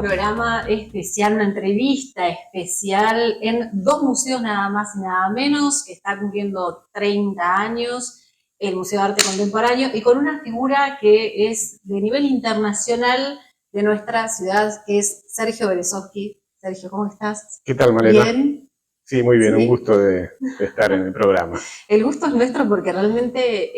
programa especial, una entrevista especial en dos museos nada más y nada menos, que está cumpliendo 30 años, el Museo de Arte Contemporáneo, y con una figura que es de nivel internacional de nuestra ciudad, que es Sergio Berezovsky. Sergio, ¿cómo estás? ¿Qué tal, Malena? ¿Bien? Sí, muy bien, ¿Sí? un gusto de estar en el programa. El gusto es nuestro porque realmente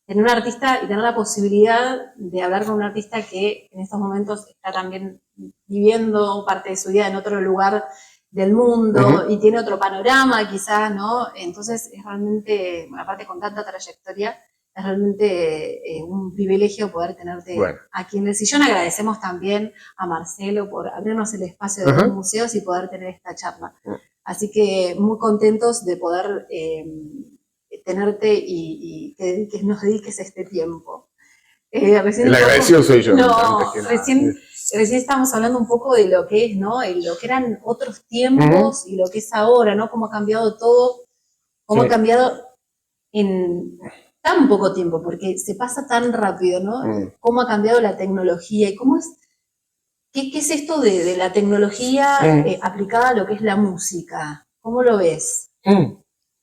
tener un artista y tener la posibilidad de hablar con un artista que en estos momentos está también viviendo parte de su vida en otro lugar del mundo y tiene otro panorama quizás, ¿no? Entonces es realmente, bueno, aparte con tanta trayectoria, es realmente un privilegio poder tenerte aquí en el sillón. Agradecemos también a Marcelo por abrirnos el espacio de los museos y poder tener esta charla. Así que muy contentos de poder tenerte y que nos dediques este tiempo. El agradecido soy yo. No, recién estábamos hablando un poco de lo que es, ¿no? Lo que eran otros tiempos y lo que es ahora, ¿no? Cómo ha cambiado todo, cómo ha cambiado en tan poco tiempo, porque se pasa tan rápido, ¿no? Cómo ha cambiado la tecnología y cómo es. ¿Qué es esto de la tecnología aplicada a lo que es la música? ¿Cómo lo ves?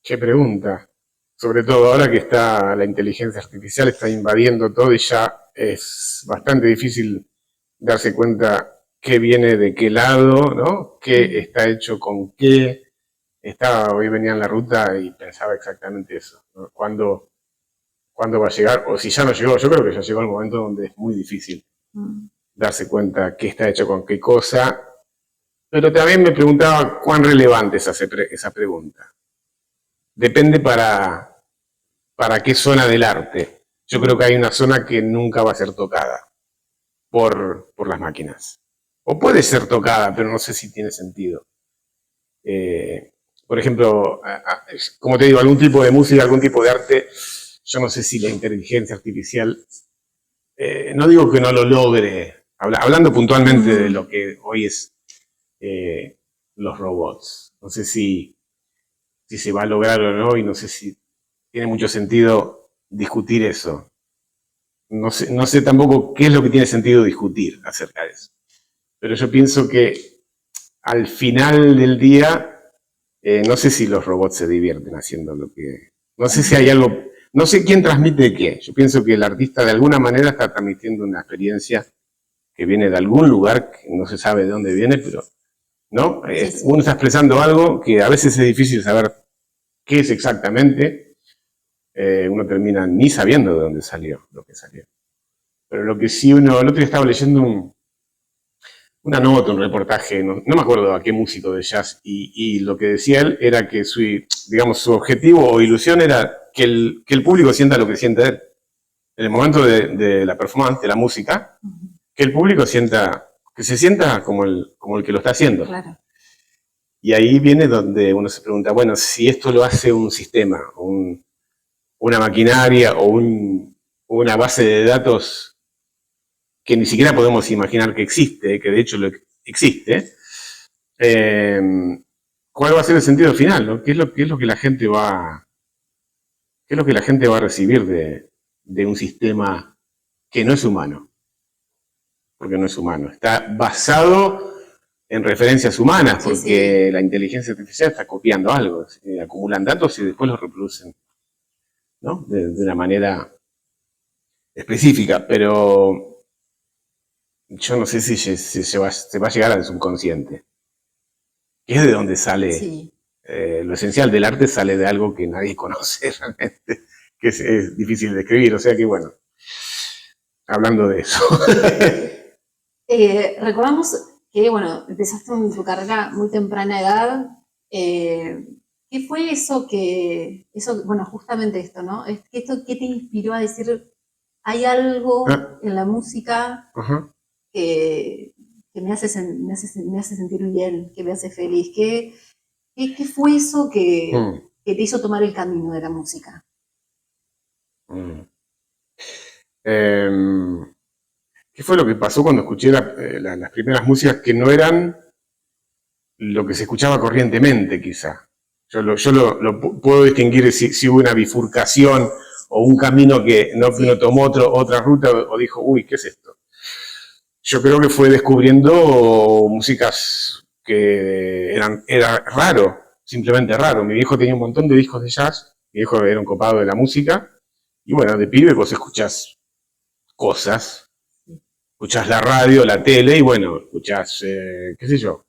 Qué pregunta. Sobre todo ahora que está la inteligencia artificial está invadiendo todo y ya es bastante difícil darse cuenta qué viene de qué lado, ¿no? Qué está hecho con qué. Hoy venía en la ruta y pensaba exactamente eso, ¿no? ¿Cuándo va a llegar? O si ya no llegó, yo creo que ya llegó el momento donde es muy difícil darse cuenta qué está hecho con qué cosa. Pero también me preguntaba cuán relevante es esa pregunta. Depende para qué zona del arte. Yo creo que hay una zona que nunca va a ser tocada por las máquinas. O puede ser tocada, pero no sé si tiene sentido. Por ejemplo, como te digo, algún tipo de música, algún tipo de arte, yo no sé si la inteligencia artificial, no digo que no lo logre, hablando puntualmente de lo que hoy es los robots. No sé si se va a lograr o no, y no sé si tiene mucho sentido discutir eso. No sé tampoco qué es lo que tiene sentido discutir acerca de eso. Pero yo pienso que al final del día, no sé si los robots se divierten haciendo lo que... No sé si hay algo... No sé quién transmite qué. Yo pienso que el artista de alguna manera está transmitiendo una experiencia que viene de algún lugar, que no se sabe de dónde viene, pero... ¿no? Uno está expresando algo que a veces es difícil saber qué es exactamente. Uno termina ni sabiendo de dónde salió lo que salió. Pero lo que sí el otro día estaba leyendo una nota, un reportaje, no me acuerdo a qué músico de jazz, y lo que decía él era que su objetivo o ilusión era que el público sienta lo que siente él. En el momento de la performance, de la música, que el público que se sienta como el que lo está haciendo. Claro. Y ahí viene donde uno se pregunta, bueno, si esto lo hace un sistema, una maquinaria o una base de datos que ni siquiera podemos imaginar que existe, que de hecho existe, ¿cuál va a ser el sentido final, ¿no? ¿Qué es lo que la gente va a recibir de un sistema que no es humano? Porque no es humano. Está basado en referencias humanas, porque la inteligencia artificial está copiando algo, acumulan datos y después los reproducen, ¿no? De una manera específica, pero yo no sé si se va a llegar al subconsciente, que es de donde sale. Lo esencial del arte sale de algo que nadie conoce realmente, que es difícil de escribir, o sea que bueno, hablando de eso. Recordamos que, bueno, empezaste en tu carrera muy temprana edad. ¿Qué fue eso bueno, justamente esto, ¿no? ¿Qué te inspiró a decir, hay algo en la música que me hace sentir bien, que me hace feliz? ¿Qué fue eso que te hizo tomar el camino de la música? ¿Qué fue lo que pasó cuando escuché las primeras músicas que no eran lo que se escuchaba corrientemente, quizá? Yo lo puedo distinguir si hubo una bifurcación o un camino que uno tomó otra ruta o dijo, uy, ¿qué es esto? yo creo que fue descubriendo músicas que era raro, simplemente raro. Mi viejo tenía un montón de discos de jazz, mi viejo era un copado de la música, y bueno, de pibe vos escuchás cosas, escuchás la radio, la tele, y bueno, escuchás, qué sé yo,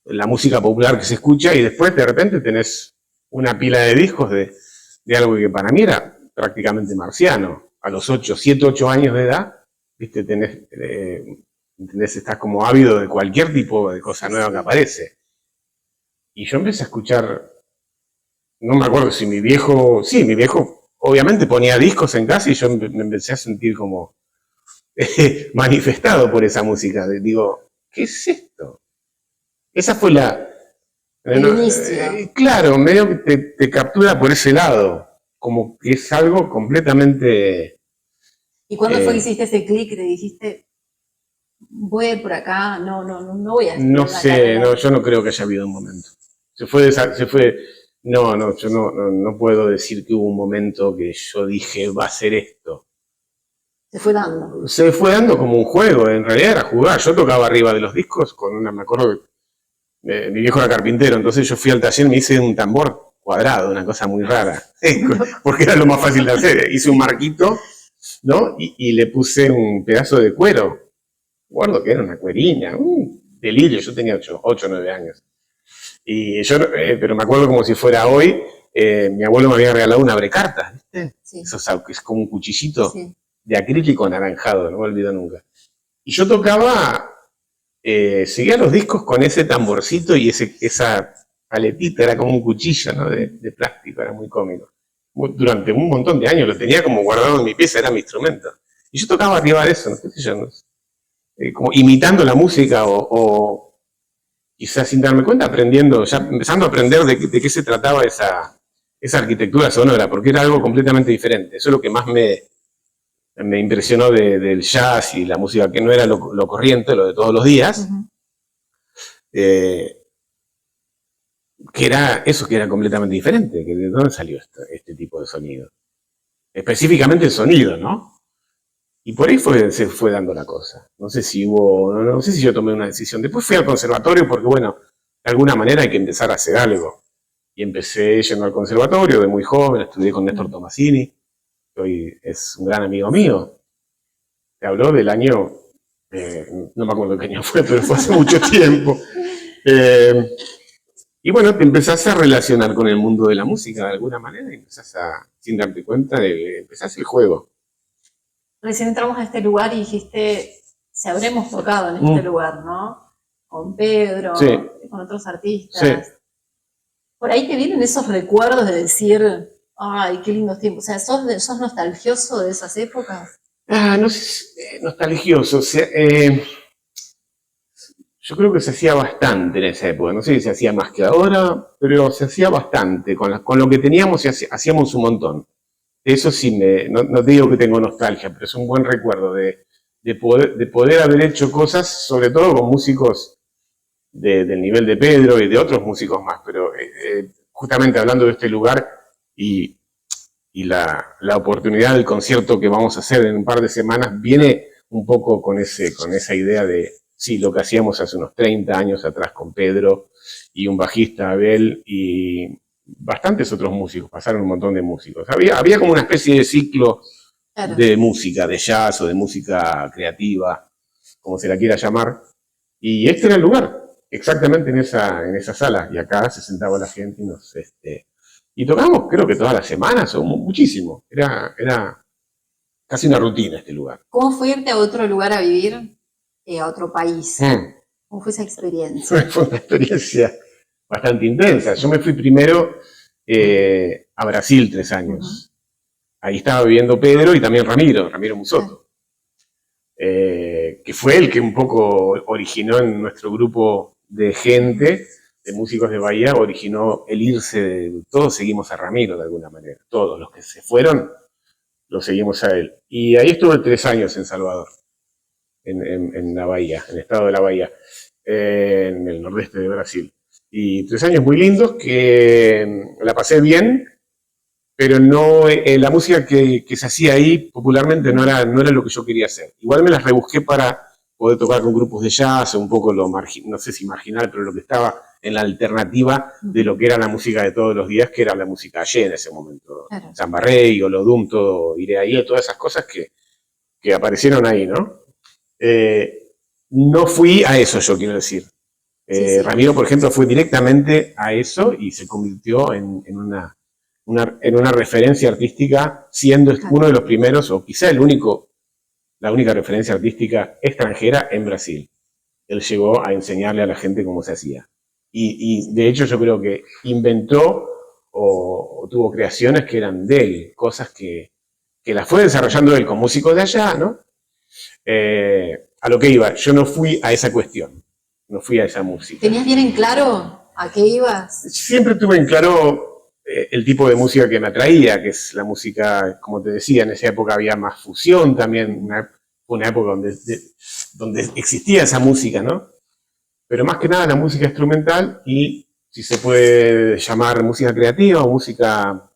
la música popular que se escucha, y después de repente tenés una pila de discos de algo que para mí era prácticamente marciano. A los 7, 8 años de edad, viste, ¿entendés? Estás como ávido de cualquier tipo de cosa nueva que aparece. Y yo empecé a escuchar, no me acuerdo si mi viejo obviamente ponía discos en casa y yo me empecé a sentir como manifestado por esa música. Digo, ¿qué es esto? Esa fue el inicio. Claro, medio que te captura por ese lado, como que es algo completamente... ¿Y cuándo fue que hiciste ese clic que te dijiste, voy a ir por acá, no voy a estudiar No la sé, carrera? yo no creo que haya habido un momento. Yo no puedo decir que hubo un momento que yo dije, va a ser esto. Se fue dando. Se fue dando como un juego, en realidad era jugar. Yo tocaba arriba de los discos me acuerdo que mi viejo era carpintero, entonces yo fui al taller y me hice un tambor cuadrado, una cosa muy rara, porque era lo más fácil de hacer. Hice un marquito, ¿no? Y le puse un pedazo de cuero. Guardo que era una cuerina, un delirio, yo tenía 8 o 9 años. Y yo, pero me acuerdo como si fuera hoy, mi abuelo me había regalado un abrecartas, ¿viste? Sí. Eso es como un cuchillito Sí. de acrílico anaranjado, no me olvido nunca. Y yo tocaba, seguía los discos con ese tamborcito y esa paletita, era como un cuchillo, ¿no? De plástico, era muy cómico. Durante un montón de años lo tenía como guardado en mi pieza, era mi instrumento. Y yo tocaba arriba de eso, no sé si yo, no sé, como imitando la música o quizás sin darme cuenta, aprendiendo, ya empezando a aprender de qué se trataba esa arquitectura sonora, porque era algo completamente diferente. Eso es lo que más me impresionó del jazz y la música, que no era lo corriente, lo de todos los días, que era completamente diferente, que de dónde salió este tipo de sonido. Específicamente el sonido, ¿no? Y por ahí se fue dando la cosa. No sé si yo tomé una decisión. Después fui al conservatorio porque, bueno, de alguna manera hay que empezar a hacer algo. Y empecé yendo al conservatorio de muy joven, estudié con Néstor Tomasini, que hoy es un gran amigo mío. Te habló del año, no me acuerdo qué año fue, pero fue hace mucho tiempo. Y bueno, te empezás a relacionar con el mundo de la música de alguna manera y empezás sin darte cuenta, empezás el juego. Recién entramos a este lugar y dijiste, si habremos tocado en este lugar, ¿no? Con Pedro, sí, con otros artistas. Sí. Por ahí te vienen esos recuerdos de decir, ay, qué lindos tiempos. O sea, ¿sos nostalgioso de esas épocas? No sé, nostalgioso. O sea, yo creo que se hacía bastante en esa época. No sé si se hacía más que ahora, pero se hacía bastante. Con lo que teníamos hacíamos un montón. Eso sí, no te digo que tengo nostalgia, pero es un buen recuerdo de poder haber hecho cosas, sobre todo con músicos del nivel de Pedro y de otros músicos más. Pero justamente hablando de este lugar y la oportunidad del concierto que vamos a hacer en un par de semanas, viene un poco con esa idea de, sí, lo que hacíamos hace unos 30 años atrás con Pedro y un bajista, Abel, y bastantes otros músicos, pasaron un montón de músicos. Había como una especie de ciclo de música, de jazz o de música creativa, como se la quiera llamar, y este era el lugar, exactamente en esa sala, y acá se sentaba la gente y tocamos creo que todas las semanas o muchísimo, era casi una rutina este lugar. ¿Cómo fue irte a otro lugar a vivir, a otro país? ¿Cómo fue esa experiencia? Fue una experiencia bastante intensa. Yo me fui primero a Brasil 3 años. Ahí estaba viviendo Pedro y también Ramiro Musotto, que fue el que un poco originó en nuestro grupo de gente, de músicos de Bahía, originó el irse todos seguimos a Ramiro de alguna manera. Todos los que se fueron, los seguimos a él. Y ahí estuve 3 años en Salvador, en la Bahía, en el estado de la Bahía, en el nordeste de Brasil. Y 3 años muy lindos que la pasé bien, pero no la música que se hacía ahí popularmente no era lo que yo quería hacer. Igual me las rebusqué para poder tocar con grupos de jazz, un poco no sé si marginal, pero lo que estaba en la alternativa de lo que era la música de todos los días, que era la música ayer en ese momento. Claro. Samba Rey, Olodum, todo, Iré ahí, todas esas cosas que aparecieron ahí, ¿no? No fui a eso, yo quiero decir. Sí. Ramiro, por ejemplo, fue directamente a eso y se convirtió en una referencia artística, siendo uno de los primeros, o quizá la única referencia artística extranjera en Brasil. Él llegó a enseñarle a la gente cómo se hacía. Y de hecho yo creo que inventó o tuvo creaciones que eran de él, cosas que las fue desarrollando él con músicos de allá, ¿no? A lo que iba, yo no fui a esa cuestión, no fui a esa música. ¿Tenías bien en claro a qué ibas? Siempre tuve en claro el tipo de música que me atraía, que es la música, como te decía, en esa época había más fusión también, una época donde existía esa música, ¿no? Pero más que nada la música instrumental y, si se puede llamar música creativa o música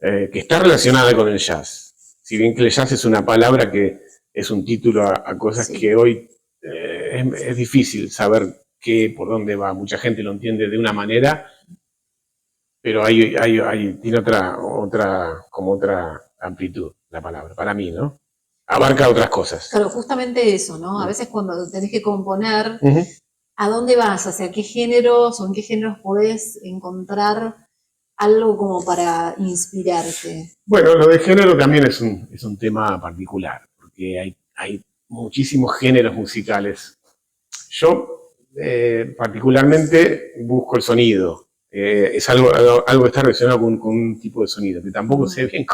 que está relacionada con el jazz. Si bien que el jazz es una palabra que es un título a cosas que hoy es difícil saber por dónde va. Mucha gente lo entiende de una manera, pero tiene otra amplitud la palabra, para mí, ¿no? Abarca otras cosas. Claro, justamente eso, ¿no? A veces cuando tenés que componer, ¿a dónde vas? ¿Hacia qué géneros o en qué géneros podés encontrar algo como para inspirarte? Bueno, lo de género también es un tema particular, porque hay muchísimos géneros musicales. Yo particularmente busco el sonido. Es algo que está relacionado con un tipo de sonido, que tampoco sé bien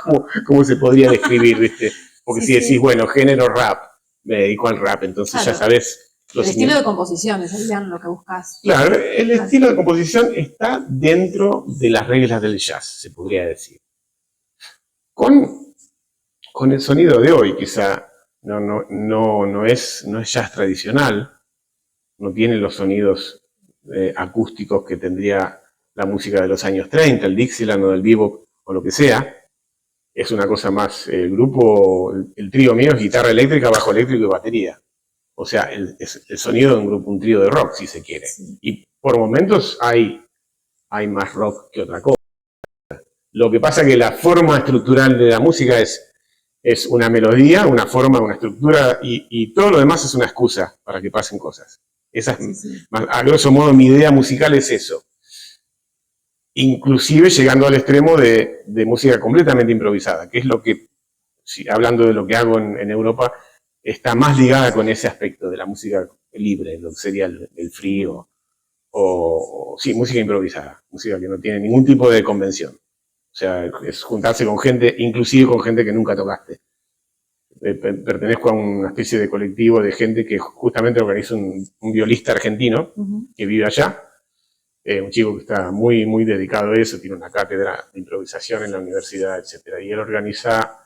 cómo se podría describir, ¿viste? Porque si decís, bueno, género rap, me dedico al rap, entonces ya sabés. El estilo de composición es lo que buscas. Claro, el estilo de composición está dentro de las reglas del jazz, se podría decir. Con el sonido de hoy, quizá no es jazz tradicional, no tiene los sonidos acústicos que tendría la música de los años 30, el Dixieland o el bebop o lo que sea. Es una cosa más, el trío mío es guitarra eléctrica, bajo eléctrico y batería. O sea, el sonido de un trío de rock, si se quiere. Sí. Y por momentos hay más rock que otra cosa. Lo que pasa es que la forma estructural de la música es una melodía, una forma, una estructura, y todo lo demás es una excusa para que pasen cosas. A grosso modo, mi idea musical es eso. Inclusive llegando al extremo de música completamente improvisada, que es lo que, hablando de lo que hago en Europa, está más ligada con ese aspecto de la música libre, lo que sería el free sí, música improvisada, música que no tiene ningún tipo de convención. O sea, es juntarse con gente, inclusive con gente que nunca tocaste. Pertenezco a una especie de colectivo de gente que justamente organiza un violista argentino que vive allá. Un chico que está muy, muy dedicado a eso, tiene una cátedra de improvisación en la universidad, etc. Y él organiza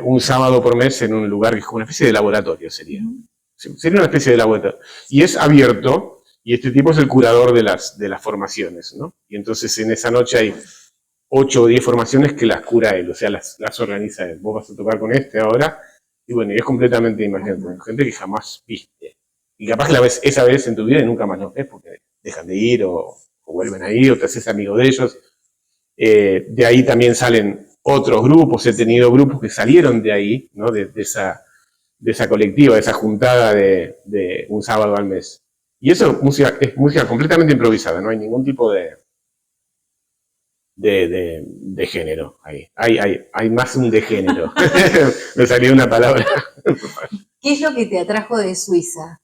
un sábado por mes en un lugar que es como una especie de laboratorio, sería. Sería una especie de laboratorio. Y es abierto, y este tipo es el curador de las formaciones, ¿no? Y entonces en esa noche hay 8 o 10 formaciones que las cura él, o sea, las organiza él. Vos vas a tocar con ahora, y bueno, y es completamente imagínate, gente que jamás viste. Y capaz que la ves esa vez en tu vida y nunca más los ves porque dejan de ir o vuelven a ir o te haces amigo de ellos. De ahí también salen otros grupos, he tenido grupos que salieron de ahí, ¿no? de esa colectiva, de esa juntada de un sábado al mes. Y eso es música completamente improvisada, no hay ningún tipo de género ahí. Hay más un de género. Me salió una palabra. ¿Qué es lo que te atrajo de Suiza?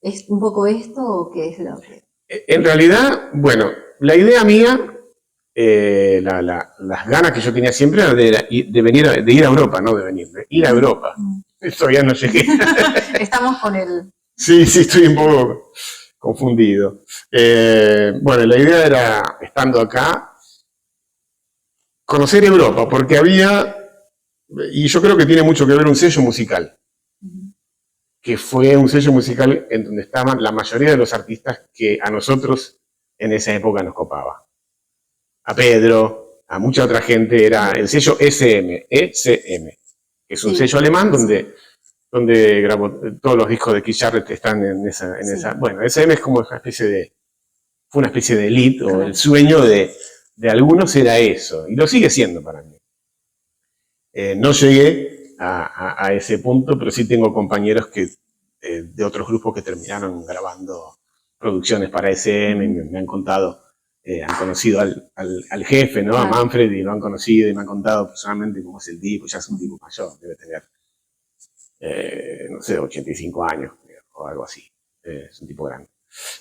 ¿Es un poco esto o qué es lo que...? En realidad, bueno, la idea mía, las ganas que yo tenía siempre era de ir a Europa, no de ir a Europa. Todavía no llegué. Estamos con el... Sí, estoy un poco confundido. Bueno, la idea era, estando acá, conocer Europa, porque y yo creo que tiene mucho que ver un sello musical, que fue un sello musical en donde estaban la mayoría de los artistas que a nosotros en esa época nos copaba. A Pedro, a mucha otra gente, era el sello ECM, que es un sello alemán donde donde grabó todos los discos de Keith Jarrett están en esa. Bueno, SM es como una especie de elite, o el sueño de algunos era eso, y lo sigue siendo para mí. No llegué a ese punto, pero sí tengo compañeros de otros grupos que terminaron grabando producciones para SM, me han contado, han conocido al jefe, ¿no? A Manfred, y lo han conocido y me han contado personalmente cómo es el tipo. Ya es un tipo mayor, debe tener, no sé, 85 años o algo así. Es un tipo grande.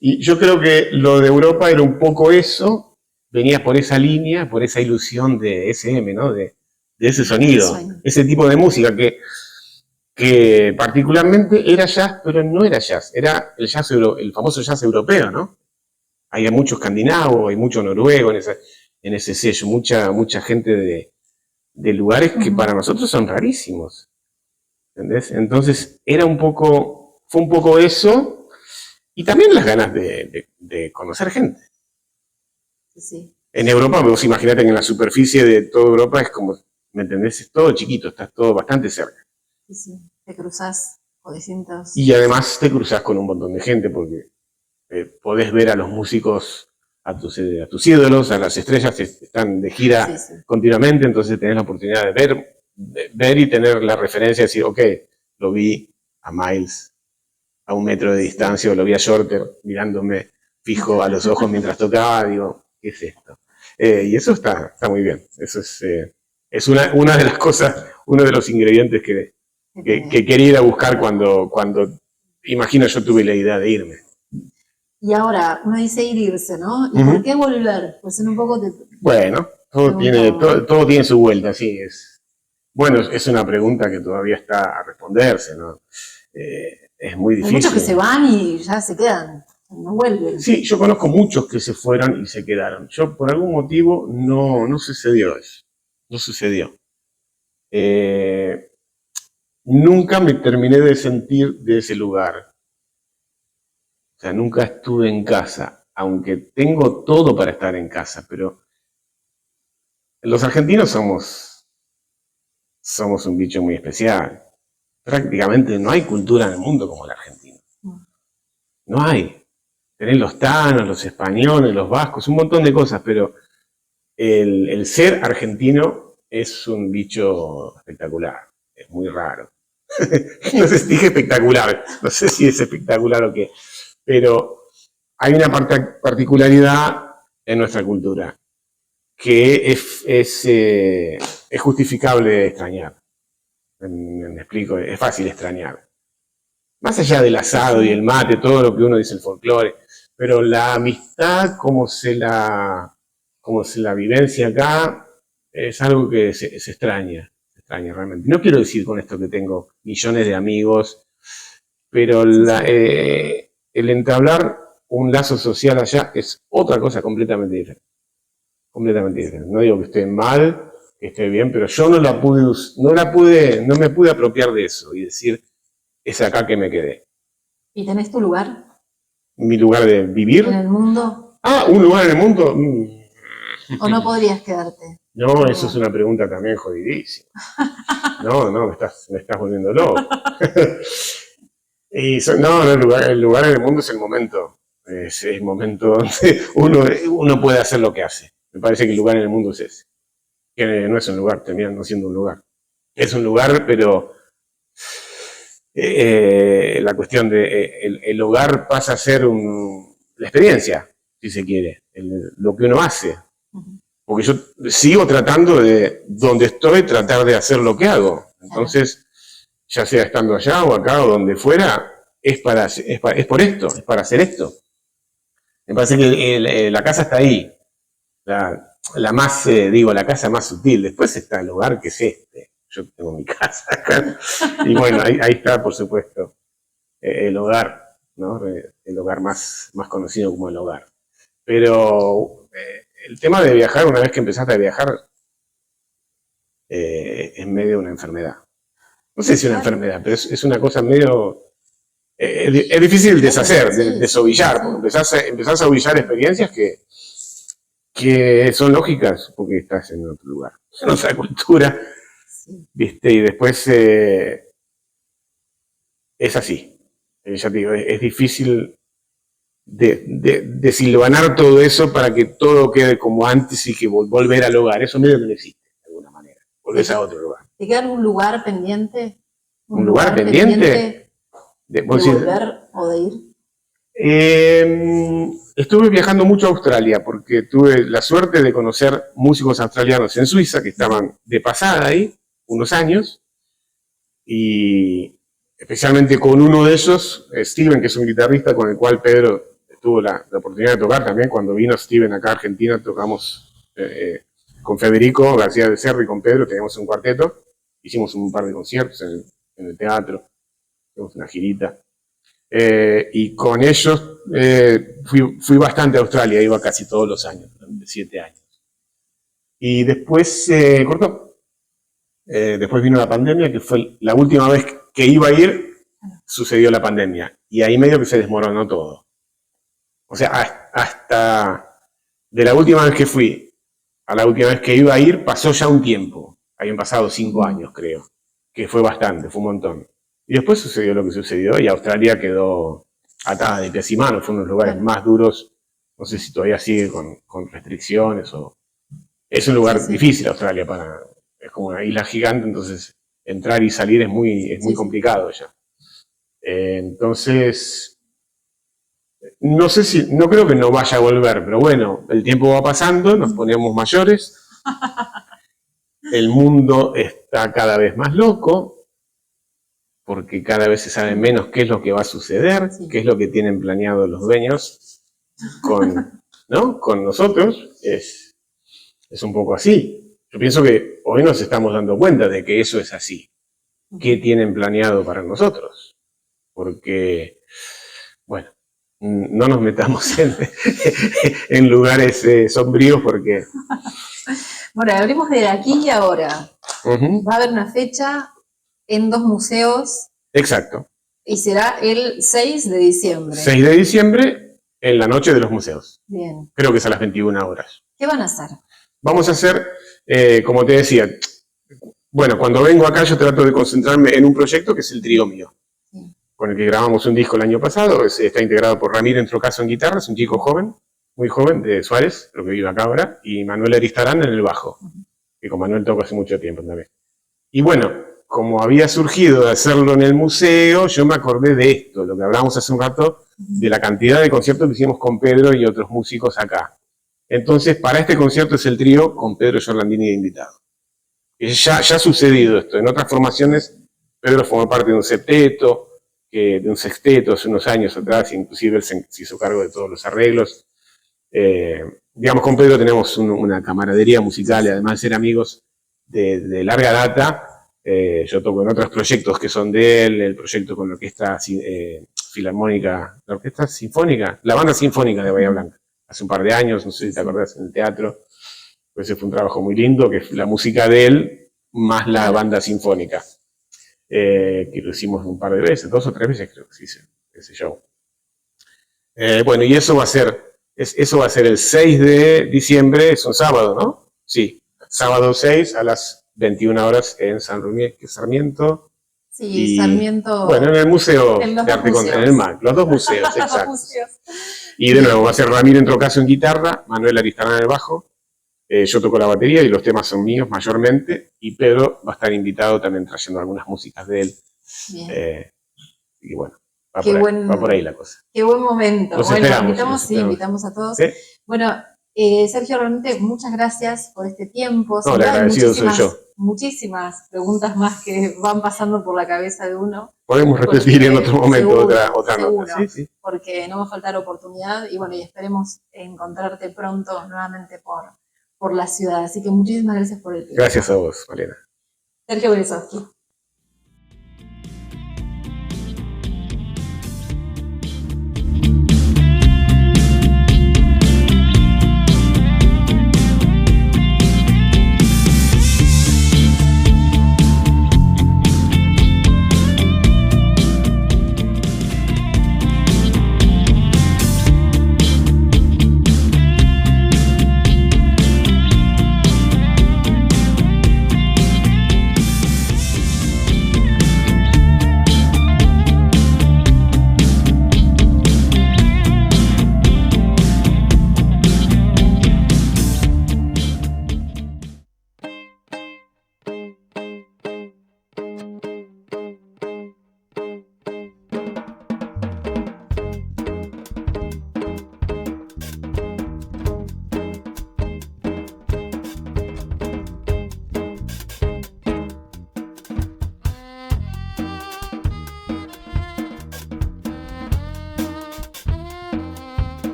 Y yo creo que lo de Europa era un poco eso, venía por esa línea, por esa ilusión de SM, ¿no? De ese sonido, ese tipo de música que particularmente era jazz, pero no era jazz, era el famoso jazz europeo, ¿no? Hay mucho escandinavo, hay mucho noruego en ese sello, mucha gente de lugares que para nosotros son rarísimos, ¿entendés? Entonces fue un poco eso, y también las ganas de conocer gente. Sí. En Europa, vos imaginate que en la superficie de toda Europa es como, ¿me entendés? Es todo chiquito, estás todo bastante cerca. Sí. Te cruzás con distintos... Y además te cruzás con un montón de gente, porque podés ver a los músicos, a tus ídolos, a las estrellas que están de gira continuamente, entonces tenés la oportunidad de ver y tener la referencia de decir, ok, lo vi a Miles a 1 metro de distancia, o lo vi a Shorter mirándome fijo a los ojos mientras tocaba, digo, ¿qué es esto? Y eso está muy bien. Eso es una de las cosas, uno de los ingredientes que quería ir a buscar cuando imagino yo tuve la idea de irme. Y ahora, uno dice irse, ¿no? ¿Y por qué volver? Pues en un poco Bueno, todo tiene su vuelta, sí. Bueno, es una pregunta que todavía está a responderse, ¿no? Es muy difícil. Hay muchos que se van y ya se quedan, no vuelven. Sí, yo conozco muchos que se fueron y se quedaron. Yo, por algún motivo, no sucedió eso. No sucedió. Nunca me terminé de sentir de ese lugar. O sea, nunca estuve en casa, aunque tengo todo para estar en casa, pero los argentinos somos un bicho muy especial. Prácticamente no hay cultura en el mundo como la argentina. No hay. Tenés los tanos, los españoles, los vascos, un montón de cosas, pero el ser argentino es un bicho espectacular. Es muy raro. No sé si dije espectacular, no sé si es espectacular o qué, pero hay una particularidad en nuestra cultura que es justificable extrañar. Me explico, es fácil extrañar. Más allá del asado y el mate, todo lo que uno dice, el folclore, pero la amistad, como se la vivencia acá, es algo que se extraña realmente. No quiero decir con esto que tengo millones de amigos, pero el entablar un lazo social allá es otra cosa completamente diferente. Completamente diferente. No digo que esté mal, que esté bien, pero yo no me pude apropiar de eso y decir, es acá que me quedé. ¿Y tenés tu lugar? ¿Mi lugar de vivir? ¿En el mundo? ¿Un lugar en el mundo? ¿O no podrías quedarte? No, eso es una pregunta también jodidísima. No, me estás volviendo loco. El lugar en el mundo es el momento. Es el momento donde uno puede hacer lo que hace. Me parece que el lugar en el mundo es ese. Que no es un lugar, termina no siendo un lugar. Es un lugar, pero la cuestión de el hogar pasa a ser la experiencia, si se quiere, lo que uno hace. Porque yo sigo tratando de, donde estoy, tratar de hacer lo que hago. Entonces, ya sea estando allá o acá o donde fuera, es por esto, es para hacer esto. Me parece que la casa está ahí. La casa más sutil. Después está el hogar, que es este. Yo tengo mi casa acá. Y bueno, ahí está, por supuesto, el hogar, ¿no? El hogar más conocido como el hogar. Pero el tema de viajar, una vez que empezaste a viajar, es medio una enfermedad. No sé si una enfermedad, pero es una cosa medio... es difícil de deshacer, de desovillar, porque empezás a ovillar experiencias que son lógicas porque estás en otro lugar, en otra cultura, ¿viste? Y después es así. Ya te digo, es difícil de silvanar todo eso para que todo quede como antes y que volver al hogar. Eso medio que no existe, de alguna manera. Volvés a otro lugar. ¿Te queda algún lugar pendiente? ¿Un lugar pendiente? ¿De volver o de ir? Estuve viajando mucho a Australia porque tuve la suerte de conocer músicos australianos en Suiza que estaban de pasada ahí unos años, y especialmente con uno de ellos, Steven, que es un guitarrista con el cual Pedro tuvo la oportunidad de tocar también. Cuando vino Steven acá a Argentina tocamos con Federico García de Cerri y con Pedro, teníamos un cuarteto, hicimos un par de conciertos en el teatro, hicimos una girita. Y con ellos fui bastante a Australia, iba casi todos los años, durante 7 años. Y después cortó. Después vino la pandemia, que fue la última vez que iba a ir, sucedió la pandemia. Y ahí medio que se desmoronó todo. O sea, hasta de la última vez que fui a la última vez que iba a ir, pasó ya un tiempo. Habían pasado 5 años, creo. Que fue bastante, fue un montón. Y después sucedió lo que sucedió y Australia quedó atada de pies y manos. Fue uno de los lugares más duros. No sé si todavía sigue con restricciones o... Es un lugar difícil Australia para... Es como una isla gigante, entonces entrar y salir es muy complicado ya. Entonces, no sé si... No creo que no vaya a volver, pero bueno, el tiempo va pasando, nos ponemos mayores. El mundo está cada vez más loco, porque cada vez se sabe menos qué es lo que va a suceder, qué es lo que tienen planeado los dueños ¿no? Con nosotros. Es un poco así. Yo pienso que hoy nos estamos dando cuenta de que eso es así. ¿Qué tienen planeado para nosotros? Porque, bueno, no nos metamos en lugares sombríos porque... Bueno, hablemos de aquí y ahora. Va a haber una fecha en 2 museos. Exacto. Y será el 6 de diciembre. 6 de diciembre, en la noche de los museos. Bien. Creo que es a las 21 horas. ¿Qué van a hacer? Vamos a hacer, como te decía, bueno, cuando vengo acá yo trato de concentrarme en un proyecto que es el trío mío, con el que grabamos un disco el año pasado. Está integrado por Ramiro Entrocaso en guitarra, es un chico joven, muy joven, de Suárez, lo que vive acá ahora, y Manuel Aristarán en el bajo, que con Manuel toco hace mucho tiempo también. Y bueno, como había surgido de hacerlo en el museo, yo me acordé de esto, lo que hablábamos hace un rato, de la cantidad de conciertos que hicimos con Pedro y otros músicos acá. Entonces, para este concierto es el trío con Pedro Giorlandini de invitado. Ya ha sucedido esto. En otras formaciones, Pedro formó parte de un septeto, de un sexteto hace unos años atrás, inclusive él se hizo cargo de todos los arreglos. Digamos, con Pedro tenemos una camaradería musical y además de ser amigos de larga data. Yo toco en otros proyectos que son de él, el proyecto con la orquesta filarmónica, la orquesta sinfónica, la banda sinfónica de Bahía Blanca. Hace un par de años, no sé si te acordás, en el teatro. Ese fue un trabajo muy lindo, que es la música de él, más la banda sinfónica. Que lo hicimos un par de veces, 2 o 3 veces creo que se hizo ese show. Bueno, y eso va a ser el 6 de diciembre, es un sábado, ¿no? Sí, sábado 6 a las 21 horas en Sarmiento. Sí, Sarmiento. Bueno, en el Museo de Arte Contemporáneo, en el MAC, los 2 museos, exacto. Y de nuevo, va a ser Ramiro Entrocaso en guitarra, Manuel Aristarán en el bajo, yo toco la batería y los temas son míos mayormente, y Pedro va a estar invitado también trayendo algunas músicas de él. Bien. Y bueno, va por ahí la cosa. Qué buen momento. Los bueno, esperamos, invitamos a todos. ¿Sí? Bueno, Sergio, realmente muchas gracias por este tiempo. No, el agradecido soy yo. Muchísimas preguntas más que van pasando por la cabeza de uno. Podemos repetir en otro momento otra seguro, nota. Sí. Porque no va a faltar oportunidad y bueno, y esperemos encontrarte pronto nuevamente por la ciudad. Así que muchísimas gracias por el tiempo. Gracias a vos, Malena. Sergio Berezovsky.